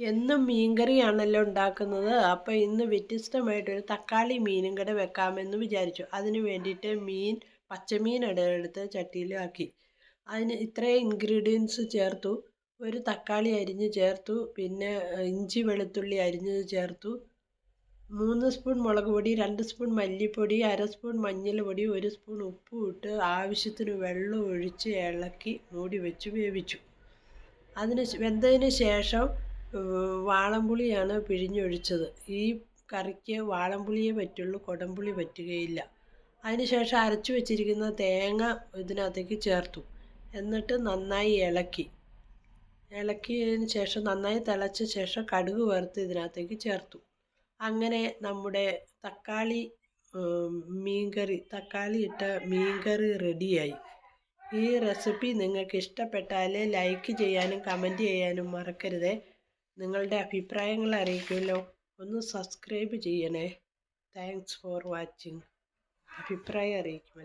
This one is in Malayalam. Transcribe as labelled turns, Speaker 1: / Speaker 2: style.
Speaker 1: എന്നും മീൻകറിയാണല്ലോ ഉണ്ടാക്കുന്നത്. അപ്പോൾ ഇന്ന് വ്യത്യസ്തമായിട്ടൊരു തക്കാളി മീനും കൂടെ വെക്കാമെന്ന് വിചാരിച്ചു. അതിന് വേണ്ടിയിട്ട് പച്ചമീൻ എടുത്ത് ചട്ടിയിലാക്കി. അതിന് ഇത്രയും ഇൻഗ്രീഡിയൻസ് ചേർത്തു. ഒരു തക്കാളി അരിഞ്ഞ് ചേർത്തു. പിന്നെ ഇഞ്ചി വെളുത്തുള്ളി അരിഞ്ഞത് ചേർത്തു. 3 സ്പൂൺ മുളക് പൊടി, 2 സ്പൂൺ മല്ലിപ്പൊടി, 1/2 സ്പൂൺ മഞ്ഞൾപ്പൊടി, 1 സ്പൂൺ ഉപ്പും ഇട്ട് ആവശ്യത്തിന് വെള്ളം ഒഴിച്ച് ഇളക്കി മൂടി വെച്ച് വേവിച്ചു. വെന്തതിന് ശേഷം വാളംപുളിയാണ് പിഴിഞ്ഞൊഴിച്ചത്. ഈ കറിക്ക് വാളംപുളിയേ പറ്റുള്ളൂ, കുടംപുളി പറ്റുകയില്ല. അതിനുശേഷം അരച്ചു വെച്ചിരിക്കുന്ന തേങ്ങ ഇതിനകത്തേക്ക് ചേർത്തു. എന്നിട്ട് നന്നായി ഇളക്കിയതിന് ശേഷം നന്നായി തിളച്ച ശേഷം കടുക് വറുത്ത് ഇതിനകത്തേക്ക് ചേർത്തു. അങ്ങനെ നമ്മുടെ തക്കാളി ഇട്ട മീൻകറി റെഡിയായി. ഈ റെസിപ്പി നിങ്ങൾക്ക് ഇഷ്ടപ്പെട്ടാൽ ലൈക്ക് ചെയ്യാനും കമൻറ്റ് ചെയ്യാനും മറക്കരുതേ. നിങ്ങളുടെ അഭിപ്രായങ്ങൾ അറിയിക്കുമല്ലോ. ഒന്ന് സബ്സ്ക്രൈബ് ചെയ്യണേ. Thanks for watching. അഭിപ്രായം അറിയിക്കുമല്ലോ.